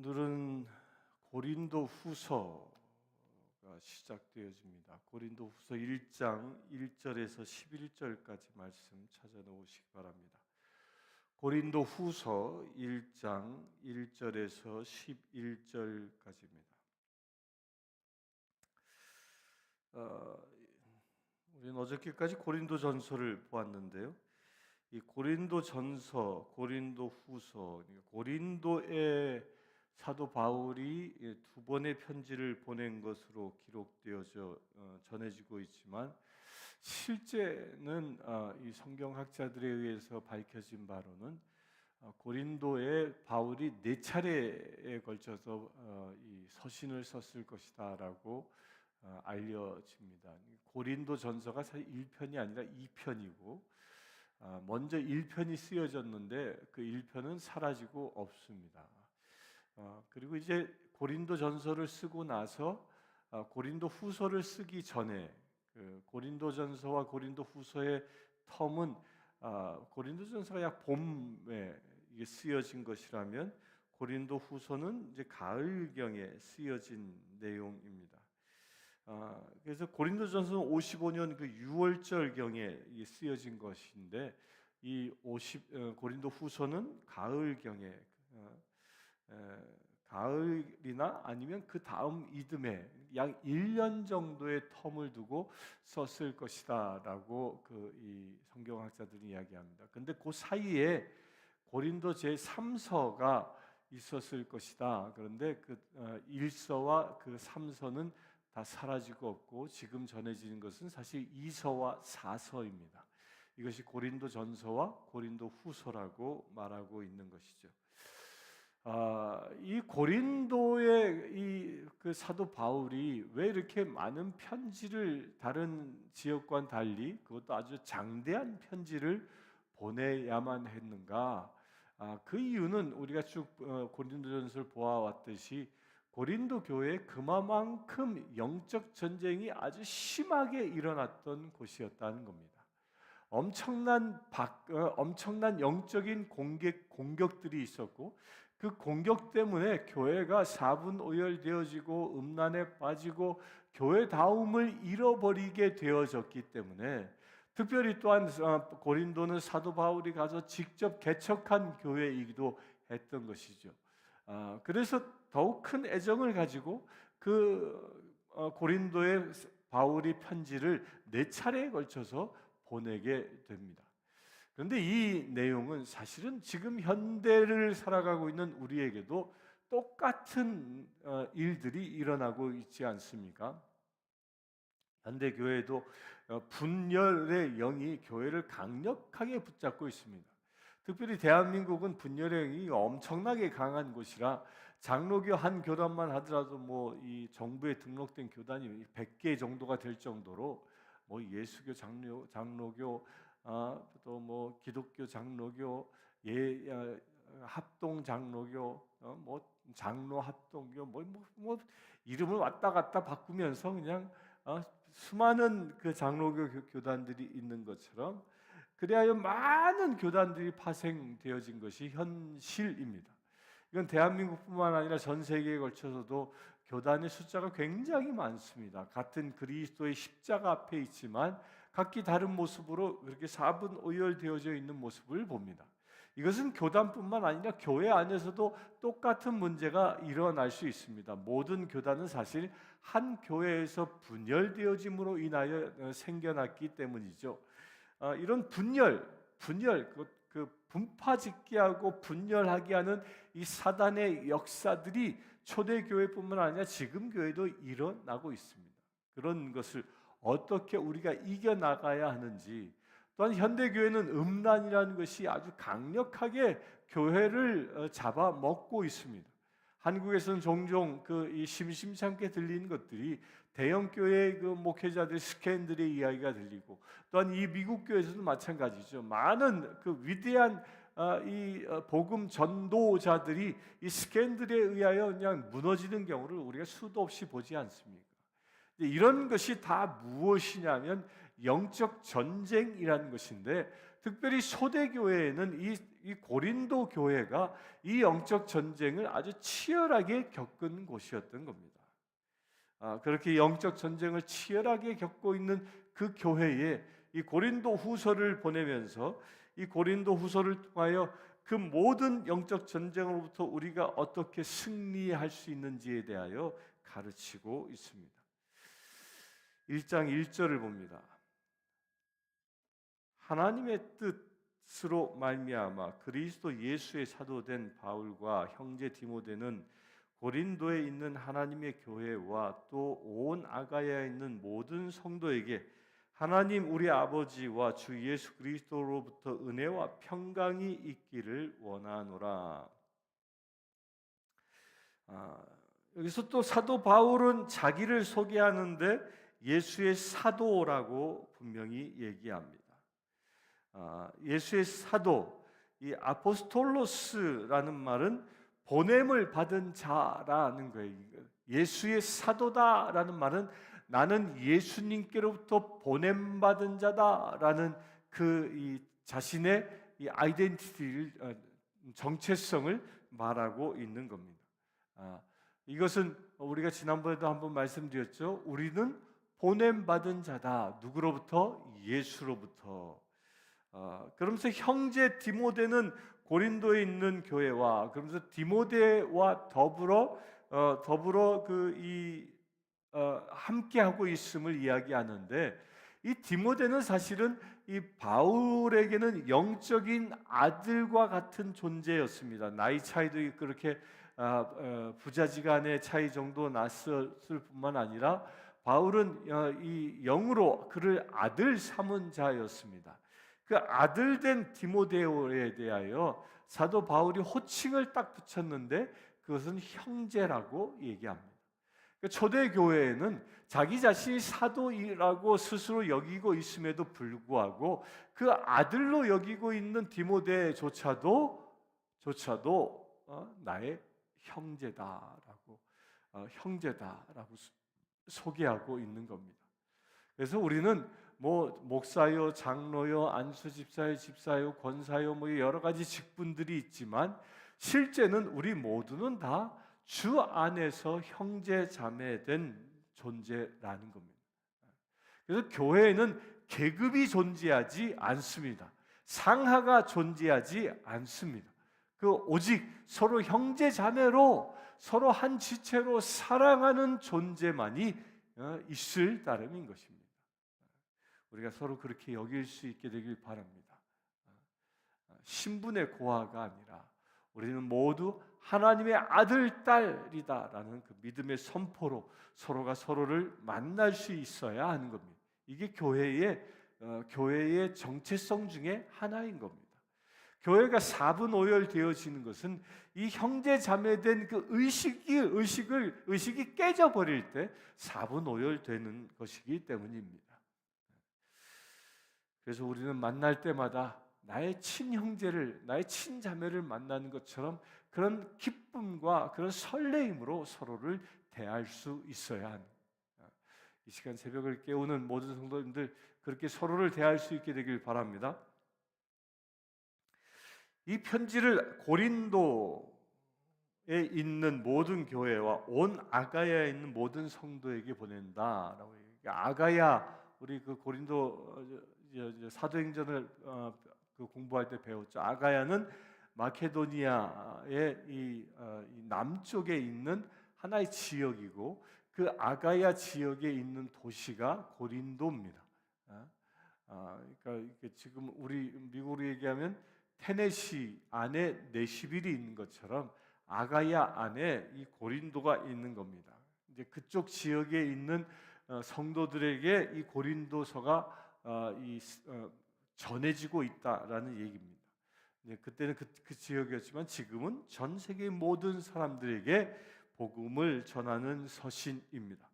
오늘은 고린도 후서가 시작되어집니다. 고린도 후서 1장 1절에서 11절까지 말씀 찾아놓으시기 바랍니다. 고린도 후서 1장 1절에서 11절까지입니다. 우리는 어저께까지 고린도 전서를 보았는데요. 이 고린도 전서, 고린도 후서, 고린도에 사도 바울이 두 번의 편지를 보낸 것으로 기록되어져 전해지고 있지만 실제는 이 성경학자들에 의해서 밝혀진 바로는 고린도에 바울이 4차례에 걸쳐서 이 서신을 썼을 것이다라고 알려집니다. 고린도 전서가 사실 1편이 아니라 2편이고 먼저 1편이 쓰여졌는데 그 1편은 사라지고 없습니다. 그리고 이제 고린도 전서를 쓰고 나서 고린도 후서를 쓰기 전에 고린도 전서와 고린도 후서의 텀은 고린도 전서가 약 봄에 이게 쓰여진 것이라면 고린도 후서는 이제 가을경에 쓰여진 내용입니다. 그래서 고린도전서는 55년 그 6월절경에 쓰여진 것인데 이 고린도 후서는 가을경에 가을이나 아니면 그 다음 이듬해 약 1년 정도의 텀을 두고 썼을 것이다라고 이 성경학자들이 이야기합니다. 근데 그 사이에 고린도 제3서가 있었을 것이다. 그런데 그 1서와 그 3서는 다 사라지고 없고 지금 전해지는 것은 사실 2서와 4서입니다. 이것이 고린도 전서와 고린도 후서라고 말하고 있는 것이죠. 이 고린도의 그 사도 바울이 왜 이렇게 많은 편지를 다른 지역과는 달리 그것도 아주 장대한 편지를 보내야만 했는가? 그 이유는 우리가 쭉 고린도전서를 보아왔듯이 고린도 교회에 그만큼 영적 전쟁이 아주 심하게 일어났던 곳이었다는 겁니다. 엄청난 영적인 공격들이 있었고 그 공격 때문에 교회가 사분오열되어지고 음란에 빠지고 교회다움을 잃어버리게 되어졌기 때문에 특별히 또한 고린도는 사도 바울이 가서 직접 개척한 교회이기도 했던 것이죠. 그래서 더욱 큰 애정을 가지고 고린도에 바울이 편지를 4차례에 걸쳐서 보내게 됩니다. 그런데 이 내용은 사실은 지금 현대를 살아가고 있는 우리에게도 똑같은 일들이 일어나고 있지 않습니까? 현대 교회도 분열의 영이 교회를 강력하게 붙잡고 있습니다. 특별히 대한민국은 분열의 영이 엄청나게 강한 곳이라 장로교 한 교단만 하더라도 이 정부에 등록된 교단이 100개 정도가 될 정도로 예수교 장로교 또 기독교 장로교 합동 장로교 장로 합동교 이름을 왔다 갔다 바꾸면서 그냥 수많은 그 장로교 교단들이 있는 것처럼 그래야 많은 교단들이 파생되어진 것이 현실입니다. 이건 대한민국뿐만 아니라 전 세계에 걸쳐서도 교단의 숫자가 굉장히 많습니다. 같은 그리스도의 십자가 앞에 있지만 각기 다른 모습으로 그렇게 사분오열되어져 있는 모습을 봅니다. 이것은 교단뿐만 아니라 교회 안에서도 똑같은 문제가 일어날 수 있습니다. 모든 교단은 사실 한 교회에서 분열되어짐으로 인하여 생겨났기 때문이죠. 이런 분열, 분파짓게 하고 분열하게 하는 이 사단의 역사들이 초대교회뿐만 아니라 지금 교회도 일어나고 있습니다. 그런 것을 어떻게 우리가 이겨나가야 하는지, 또한 현대교회는 음란이라는 것이 아주 강력하게 교회를 잡아먹고 있습니다. 한국에서는 종종 이 심심찮게 들리는 것들이 대형 교회의 목회자들의 스캔들의 이야기가 들리고, 또한 이 미국 교회에서도 마찬가지죠. 많은 위대한 이 복음 전도자들이 이 스캔들에 의하여 그냥 무너지는 경우를 우리가 수도 없이 보지 않습니까? 이런 것이 다 무엇이냐면 영적 전쟁이라는 것인데, 특별히 초대교회에는 이 고린도 교회가 이 영적 전쟁을 아주 치열하게 겪은 곳이었던 겁니다. 그렇게 영적 전쟁을 치열하게 겪고 있는 그 교회에 이 고린도 후서를 보내면서 이 고린도 후서를 통하여 그 모든 영적 전쟁으로부터 우리가 어떻게 승리할 수 있는지에 대하여 가르치고 있습니다. 1장 1절을 봅니다. 하나님의 뜻으로 말미암아 그리스도 예수의 사도된 바울과 형제 디모데는 고린도에 있는 하나님의 교회와 또 온 아가야에 있는 모든 성도에게 하나님 우리 아버지와 주 예수 그리스도로부터 은혜와 평강이 있기를 원하노라. 여기서 또 사도 바울은 자기를 소개하는데 예수의 사도라고 분명히 얘기합니다. 예수의 사도, 이 아포스톨로스라는 말은 보냄을 받은 자라는 거예요. 예수의 사도다라는 말은 나는 예수님께로부터 보냄받은 자다라는 이 자신의 이 아이덴티티를, 정체성을 말하고 있는 겁니다. 이것은 우리가 지난번에도 한번 말씀드렸죠. 우리는 보냄받은 자다. 누구로부터? 예수로부터. 그러면서 형제 디모데는 고린도에 있는 교회와, 그러면서 디모데와 더불어 함께 하고 있음을 이야기하는데, 이 디모데는 사실은 이 바울에게는 영적인 아들과 같은 존재였습니다. 나이 차이도 그렇게 부자지간의 차이 정도 났을 뿐만 아니라 바울은 이 영으로 그를 아들 삼은 자였습니다. 그 아들된 디모데오에 대하여 사도 바울이 호칭을 딱 붙였는데 그것은 형제라고 얘기합니다. 초대 교회에는 자기 자신이 사도이라고 스스로 여기고 있음에도 불구하고 그 아들로 여기고 있는 디모데조차도 나의 형제다라고 소개하고 있는 겁니다. 그래서 우리는 목사요, 장로요, 안수집사요, 집사요, 권사요, 여러 가지 직분들이 있지만 실제는 우리 모두는 다 주 안에서 형제 자매된 존재라는 겁니다. 그래서 교회에는 계급이 존재하지 않습니다. 상하가 존재하지 않습니다. 오직 서로 형제 자매로 서로 한 지체로 사랑하는 존재만이 있을 따름인 것입니다. 우리가 서로 그렇게 여길 수 있게 되길 바랍니다. 신분의 고하가 아니라 우리는 모두 하나님의 아들, 딸이다라는 그 믿음의 선포로 서로가 서로를 만날 수 있어야 하는 겁니다. 이게 교회의 정체성 중에 하나인 겁니다. 교회가 사분오열되어지는 것은 이 형제 자매된 그 의식이 깨져버릴 때 사분오열되는 것이기 때문입니다. 그래서 우리는 만날 때마다 나의 친형제를, 나의 친자매를 만나는 것처럼 그런 기쁨과 그런 설레임으로 서로를 대할 수 있어야 합니다. 이 시간 새벽을 깨우는 모든 성도님들 그렇게 서로를 대할 수 있게 되길 바랍니다. 이 편지를 고린도에 있는 모든 교회와 온 아가야에 있는 모든 성도에게 보낸다라고 얘기해요. 아가야, 우리 그 고린도 사도행전을 공부할 때 배웠죠. 아가야는 마케도니아의 이 남쪽에 있는 하나의 지역이고 그 아가야 지역에 있는 도시가 고린도입니다. 그러니까 지금 우리 미국으로 얘기하면 테네시 안에 내시빌이 있는 것처럼 아가야 안에 이 고린도가 있는 겁니다. 이제 그쪽 지역에 있는 성도들에게 이 고린도서가 전해지고 있다라는 얘기입니다. 그때는 그 지역이었지만 지금은 전 세계 모든 사람들에게 복음을 전하는 서신입니다.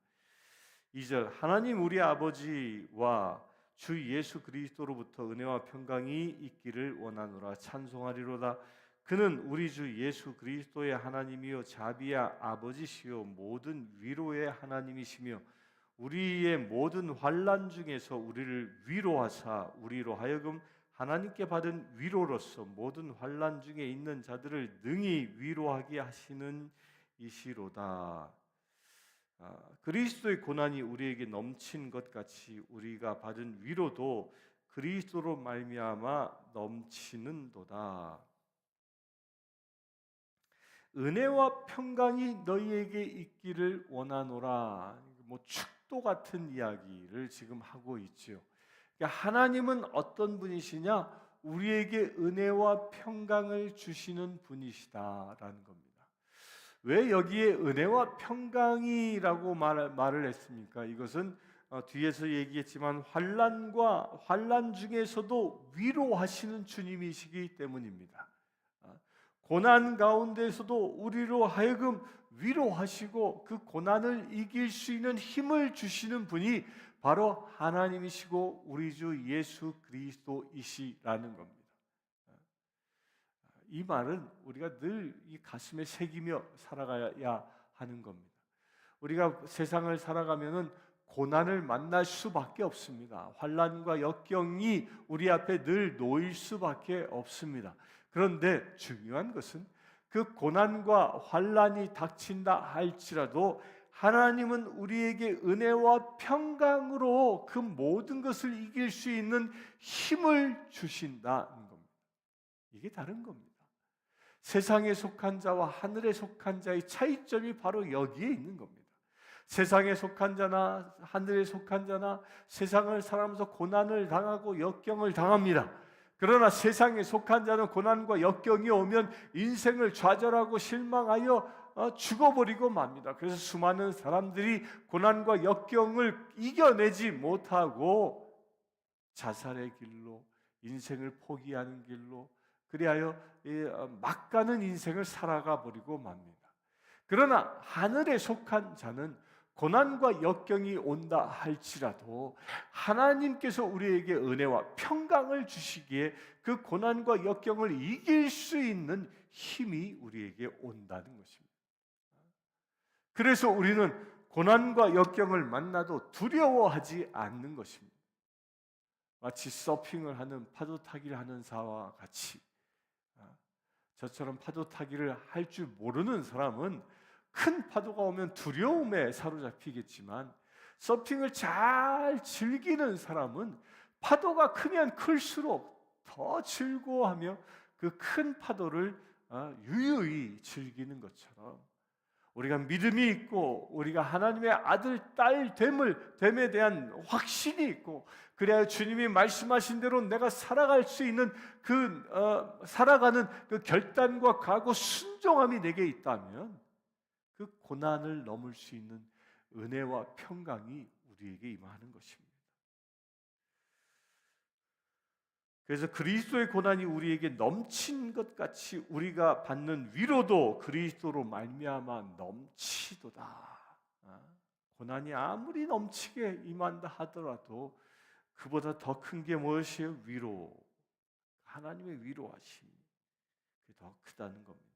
2절, 하나님 우리 아버지와 주 예수 그리스도로부터 은혜와 평강이 있기를 원하노라. 찬송하리로다. 그는 우리 주 예수 그리스도의 하나님이요 자비의 아버지시요 모든 위로의 하나님이시며 우리의 모든 환난 중에서 우리를 위로하사 우리로 하여금 하나님께 받은 위로로서 모든 환난 중에 있는 자들을 능히 위로하게 하시는 이시로다. 그리스도의 고난이 우리에게 넘친 것 같이 우리가 받은 위로도 그리스도로 말미암아 넘치는도다. 은혜와 평강이 너희에게 있기를 원하노라. 뭐 축도 같은 이야기를 지금 하고 있지요. 그러니까 하나님은 어떤 분이시냐? 우리에게 은혜와 평강을 주시는 분이시다라는 겁니다. 왜 여기에 은혜와 평강이라고 말을 했습니까? 이것은 뒤에서 얘기했지만 환난 중에서도 위로하시는 주님이시기 때문입니다. 고난 가운데서도 우리로 하여금 위로하시고 그 고난을 이길 수 있는 힘을 주시는 분이 바로 하나님이시고 우리 주 예수 그리스도이시라는 겁니다. 이 말은 우리가 늘 이 가슴에 새기며 살아가야 하는 겁니다. 우리가 세상을 살아가면은 고난을 만날 수밖에 없습니다. 환난과 역경이 우리 앞에 늘 놓일 수밖에 없습니다. 그런데 중요한 것은 그 고난과 환난이 닥친다 할지라도 하나님은 우리에게 은혜와 평강으로 그 모든 것을 이길 수 있는 힘을 주신다는 겁니다. 이게 다른 겁니다. 세상에 속한 자와 하늘에 속한 자의 차이점이 바로 여기에 있는 겁니다. 세상에 속한 자나 하늘에 속한 자나 세상을 살아가면서 고난을 당하고 역경을 당합니다. 그러나 세상에 속한 자는 고난과 역경이 오면 인생을 좌절하고 실망하여 죽어버리고 맙니다. 그래서 수많은 사람들이 고난과 역경을 이겨내지 못하고 자살의 길로, 인생을 포기하는 길로, 그리하여 막 가는 인생을 살아가 버리고 맙니다. 그러나 하늘에 속한 자는 고난과 역경이 온다 할지라도 하나님께서 우리에게 은혜와 평강을 주시기에 그 고난과 역경을 이길 수 있는 힘이 우리에게 온다는 것입니다. 그래서 우리는 고난과 역경을 만나도 두려워하지 않는 것입니다. 마치 서핑을 하는 파도 타기를 하는 자와 같이 저처럼 파도 타기를 할 줄 모르는 사람은 큰 파도가 오면 두려움에 사로잡히겠지만 서핑을 잘 즐기는 사람은 파도가 크면 클수록 더 즐거워하며 그 큰 파도를 유유히 즐기는 것처럼 우리가 믿음이 있고 우리가 하나님의 아들, 딸 됨에 대한 확신이 있고 그래야 주님이 말씀하신 대로 내가 살아갈 수 있는 살아가는 그 결단과 각오, 순종함이 내게 있다면 그 고난을 넘을 수 있는 은혜와 평강이 우리에게 임하는 것입니다. 그래서 그리스도의 고난이 우리에게 넘친 것 같이 우리가 받는 위로도 그리스도로 말미암아 넘치도다. 고난이 아무리 넘치게 임한다 하더라도 그보다 더 큰 게 무엇이에요? 위로. 하나님의 위로하심이 더 크다는 겁니다.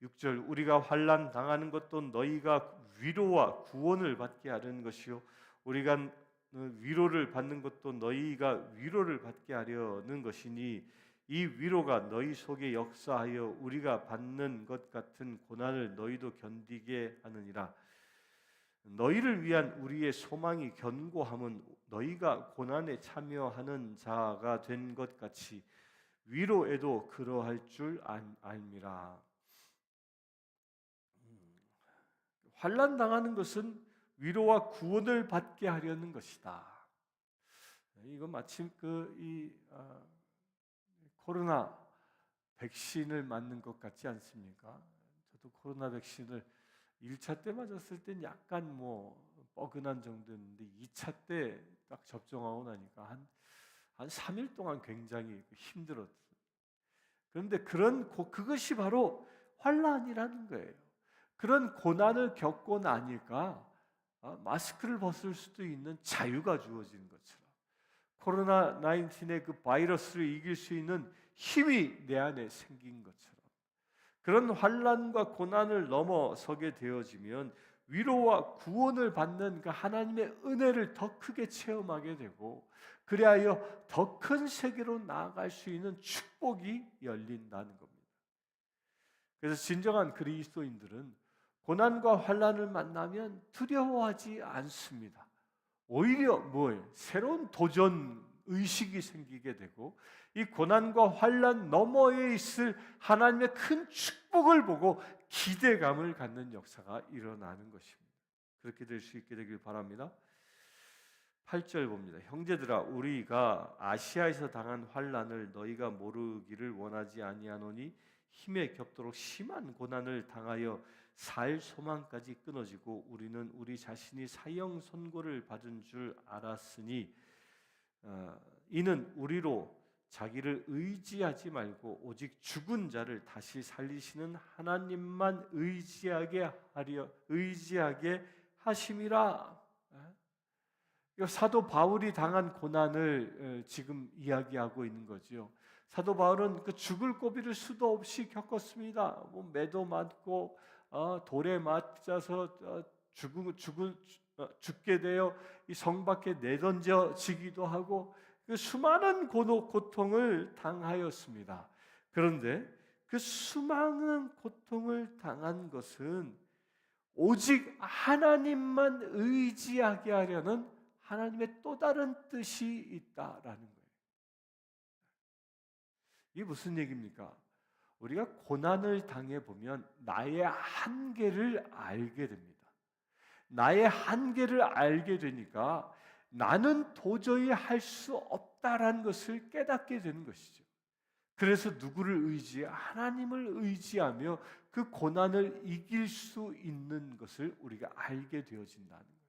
6절 우리가 환난 당하는 것도 너희가 위로와 구원을 받게 하려는 것이요 우리가 위로를 받는 것도 너희가 위로를 받게 하려는 것이니 이 위로가 너희 속에 역사하여 우리가 받는 것 같은 고난을 너희도 견디게 하느니라. 너희를 위한 우리의 소망이 견고함은 너희가 고난에 참여하는 자가 된 것 같이 위로에도 그러할 줄 알미라. 환난 당하는 것은 위로와 구원을 받게 하려는 것이다. 이거 마침 코로나 백신을 맞는 것 같지 않습니까? 저도 코로나 백신을 1차 때 맞았을 땐 약간 뻐근한 정도였는데 2차 때 딱 접종하고 나니까 한 3일 동안 굉장히 힘들었어요. 그런데 그것이 바로 환난이라는 거예요. 그런 고난을 겪고 나니까 마스크를 벗을 수도 있는 자유가 주어지는 것처럼 코로나 19의 그 바이러스를 이길 수 있는 힘이 내 안에 생긴 것처럼 그런 환난과 고난을 넘어서게 되어지면 위로와 구원을 받는 그 하나님의 은혜를 더 크게 체험하게 되고, 그리하여 더 큰 세계로 나아갈 수 있는 축복이 열린다는 겁니다. 그래서 진정한 그리스도인들은 고난과 환난을 만나면 두려워하지 않습니다. 오히려 뭐예요? 새로운 도전 의식이 생기게 되고, 이 고난과 환난 너머에 있을 하나님의 큰 축복을 보고 기대감을 갖는 역사가 일어나는 것입니다. 그렇게 될 수 있게 되길 바랍니다. 8절 봅니다. 형제들아, 우리가 아시아에서 당한 환난을 너희가 모르기를 원하지 아니하노니, 힘에 겹도록 심한 고난을 당하여 살 소망까지 끊어지고 우리는 우리 자신이 사형 선고를 받은 줄 알았으니, 이는 우리로 자기를 의지하지 말고 오직 죽은 자를 다시 살리시는 하나님만 의지하게 하심이라. 사도 바울이 당한 고난을 지금 이야기하고 있는 거죠. 사도 바울은 그 죽을 고비를 수도 없이 겪었습니다. 뭐 매도 맞고 돌에 맞아서 죽게 되어 이 성 밖에 내던져지기도 하고, 그 수많은 고통을 당하였습니다. 그런데 그 수많은 고통을 당한 것은 오직 하나님만 의지하게 하려는 하나님의 또 다른 뜻이 있다라는 거예요. 이게 무슨 얘기입니까? 우리가 고난을 당해보면 나의 한계를 알게 됩니다. 나의 한계를 알게 되니까 나는 도저히 할 수 없다라는 것을 깨닫게 되는 것이죠. 그래서 누구를 하나님을 의지하며 그 고난을 이길 수 있는 것을 우리가 알게 되어진다는 거예요.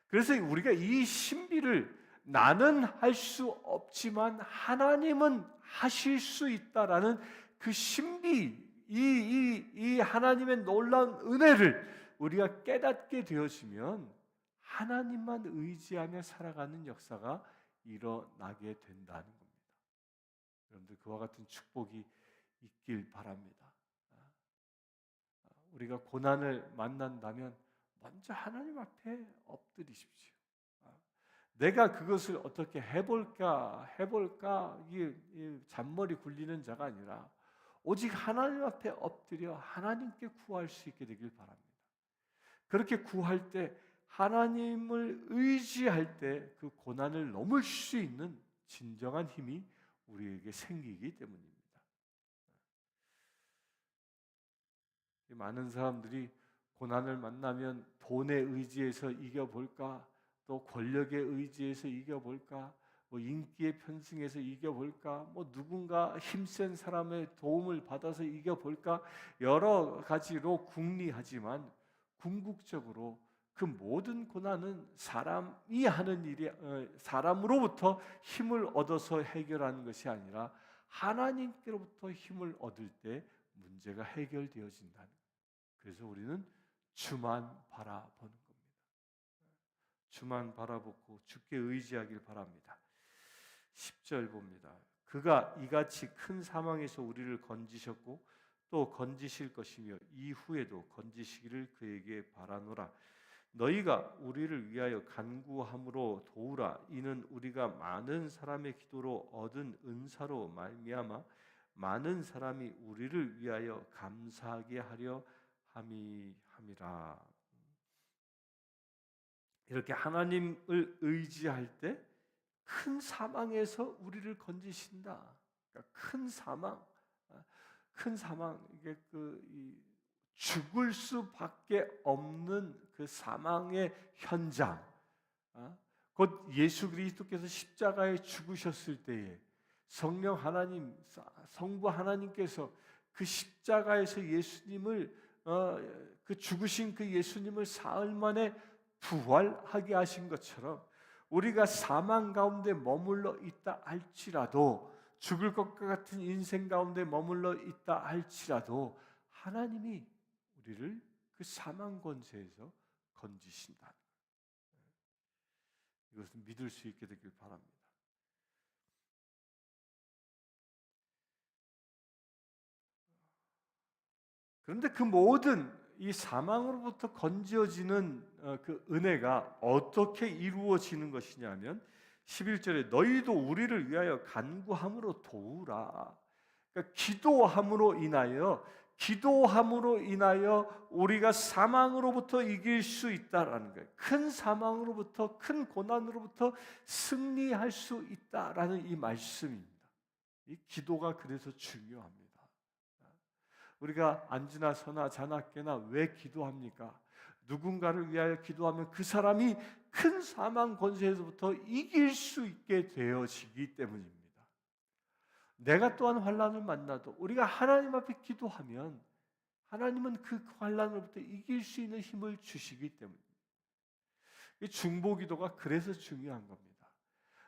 그래서 우리가 이 신비를, 나는 할 수 없지만 하나님은 하실 수 있다라는 그 신비, 이 하나님의 놀라운 은혜를 우리가 깨닫게 되어지면 하나님만 의지하며 살아가는 역사가 일어나게 된다는 겁니다. 여러분들, 그와 같은 축복이 있길 바랍니다. 우리가 고난을 만난다면 먼저 하나님 앞에 엎드리십시오. 내가 그것을 어떻게 해볼까 이게 잔머리 굴리는 자가 아니라 오직 하나님 앞에 엎드려 하나님께 구할 수 있게 되길 바랍니다. 그렇게 구할 때, 하나님을 의지할 때 그 고난을 넘을 수 있는 진정한 힘이 우리에게 생기기 때문입니다. 많은 사람들이 고난을 만나면 돈에 의지해서 이겨볼까, 또 권력에 의지해서 이겨볼까, 뭐 인기에 편승해서 이겨볼까, 뭐 누군가 힘센 사람의 도움을 받아서 이겨볼까, 여러 가지로 궁리하지만 궁극적으로 그 모든 고난은 사람이 하는 일이, 사람으로부터 힘을 얻어서 해결하는 것이 아니라 하나님께로부터 힘을 얻을 때 문제가 해결되어진다는 거예요. 그래서 우리는 주만 바라보는 겁니다. 주만 바라보고 주께 의지하길 바랍니다. 10절 봅니다. 그가 이같이 큰 사망에서 우리를 건지셨고 또 건지실 것이며 이후에도 건지시기를 그에게 바라노라. 너희가 우리를 위하여 간구함으로 도우라. 이는 우리가 많은 사람의 기도로 얻은 은사로 말미암아 많은 사람이 우리를 위하여 감사하게 하려 함이라. 이렇게 하나님을 의지할 때 큰 사망에서 우리를 건지신다. 그러니까 큰 사망, 이게 죽을 수밖에 없는 그 사망의 현장, 곧 예수 그리스도께서 십자가에 죽으셨을 때에 성령 하나님, 성부 하나님께서 그 십자가에서 예수님을, 그 죽으신 그 예수님을 사흘 만에 부활하게 하신 것처럼, 우리가 사망 가운데 머물러 있다 할지라도, 죽을 것과 같은 인생 가운데 머물러 있다 할지라도 하나님이 우리를 그 사망 권세에서 건지신다. 이것을 믿을 수 있게 되길 바랍니다. 그런데 그 모든 이 사망으로부터 건져지는 그 은혜가 어떻게 이루어지는 것이냐면 11절에 너희도 우리를 위하여 간구함으로 도우라. 그러니까 기도함으로 인하여 우리가 사망으로부터 이길 수 있다라는 거예요. 큰 사망으로부터, 큰 고난으로부터 승리할 수 있다라는 이 말씀입니다. 이 기도가 그래서 중요합니다. 우리가 앉으나 서나 자나 깨나 왜 기도합니까? 누군가를 위하여 기도하면 그 사람이 큰 사망 권세에서부터 이길 수 있게 되어지기 때문입니다. 내가 또한 환난을 만나도 우리가 하나님 앞에 기도하면 하나님은 그 환난으로부터 이길 수 있는 힘을 주시기 때문입니다. 중보기도가 그래서 중요한 겁니다.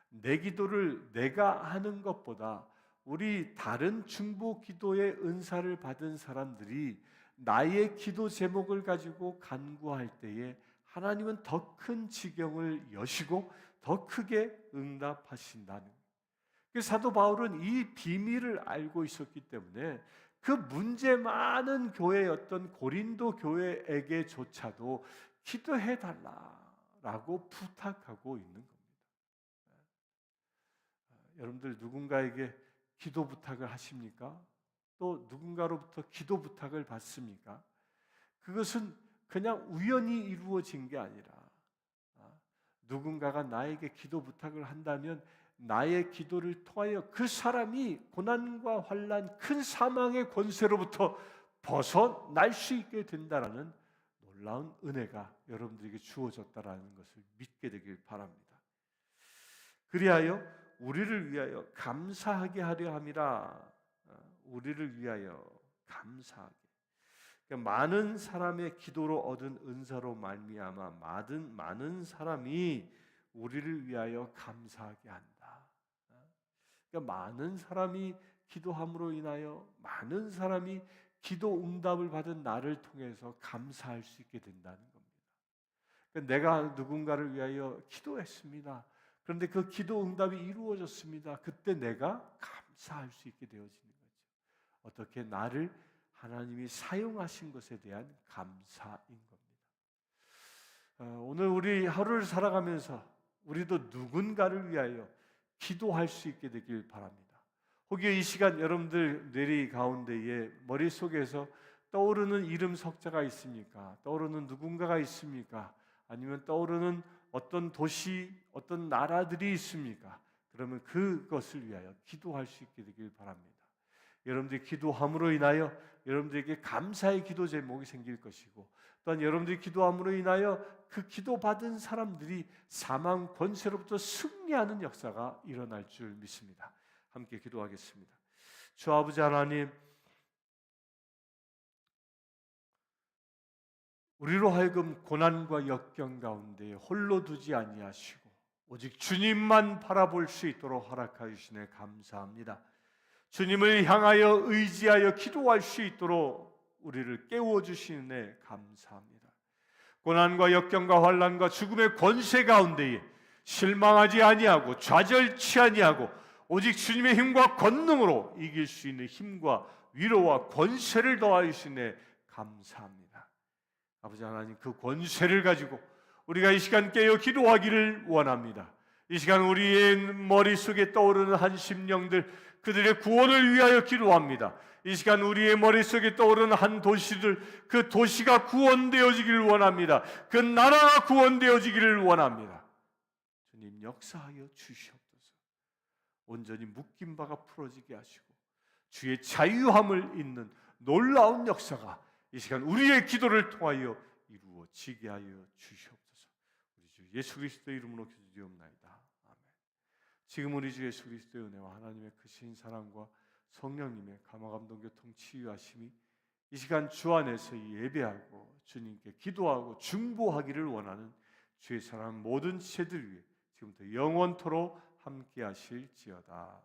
내 기도를 내가 하는 것보다 우리 다른 중보기도의 은사를 받은 사람들이 나의 기도 제목을 가지고 간구할 때에 하나님은 더 큰 지경을 여시고 더 크게 응답하신다는 거예요. 사도 바울은 이 비밀을 알고 있었기 때문에 그 문제 많은 교회였던 고린도 교회에게조차도 기도해 달라라고 부탁하고 있는 겁니다. 여러분들 누군가에게 기도 부탁을 하십니까? 또 누군가로부터 기도 부탁을 받습니까? 그것은 그냥 우연히 이루어진 게 아니라 누군가가 나에게 기도 부탁을 한다면 나의 기도를 통하여 그 사람이 고난과 환난, 큰 사망의 권세로부터 벗어날 수 있게 된다라는 놀라운 은혜가 여러분들에게 주어졌다라는 것을 믿게 되길 바랍니다. 그리하여 우리를 위하여 감사하게 하려 함이라. 우리를 위하여 감사하게. 그러니까 많은 사람의 기도로 얻은 은사로 말미암아 많은 사람이 우리를 위하여 감사하게 한다. 그러니까 많은 사람이 기도함으로 인하여 많은 사람이 기도 응답을 받은 나를 통해서 감사할 수 있게 된다는 겁니다. 그러니까 내가 누군가를 위하여 기도했습니다. 그런데 그 기도 응답이 이루어졌습니다. 그때 내가 감사할 수 있게 되어지는 거죠. 어떻게 나를 하나님이 사용하신 것에 대한 감사인 겁니다. 오늘 우리 하루를 살아가면서 우리도 누군가를 위하여 기도할 수 있게 되길 바랍니다. 혹여 이 시간 여러분들 뇌리 가운데에 머릿속에서 떠오르는 이름 석자가 있습니까? 떠오르는 누군가가 있습니까? 아니면 떠오르는 어떤 도시, 어떤 나라들이 있습니까? 그러면 그것을 위하여 기도할 수 있게 되길 바랍니다. 여러분들이 기도함으로 인하여 여러분들에게 감사의 기도 제목이 생길 것이고, 또한 여러분들이 기도함으로 인하여 그 기도받은 사람들이 사망 권세로부터 승리하는 역사가 일어날 줄 믿습니다. 함께 기도하겠습니다. 주 아버지 하나님, 우리로 하여금 고난과 역경 가운데 홀로 두지 아니하시고 오직 주님만 바라볼 수 있도록 허락하여 주시네 감사합니다. 주님을 향하여 의지하여 기도할 수 있도록 우리를 깨워주시네 감사합니다. 고난과 역경과 환난과 죽음의 권세 가운데에 실망하지 아니하고 좌절치 아니하고 오직 주님의 힘과 권능으로 이길 수 있는 힘과 위로와 권세를 더하여 주시네 감사합니다. 아버지 하나님, 그 권세를 가지고 우리가 이 시간 깨어 기도하기를 원합니다. 이 시간 우리의 머릿속에 떠오르는 한 심령들, 그들의 구원을 위하여 기도합니다. 이 시간 우리의 머릿속에 떠오르는 한 도시들, 그 도시가 구원되어지기를 원합니다. 그 나라가 구원되어지기를 원합니다. 주님 역사하여 주시옵소서. 온전히 묶인 바가 풀어지게 하시고 주의 자유함을 잇는 놀라운 역사가 이 시간 우리의 기도를 통하여 이루어지게 하여 주시옵소서. 우리 주 예수 그리스도의 이름으로 기도드리옵나이다. 아멘. 지금 우리 주 예수 그리스도의 은혜와 하나님의 크신 사랑과 성령님의 감화감동 교통 치유하심이 이 시간 주 안에서 예배하고 주님께 기도하고 중보하기를 원하는 주의 사랑 모든 지체들 위해 지금부터 영원토록 함께 하실지어다.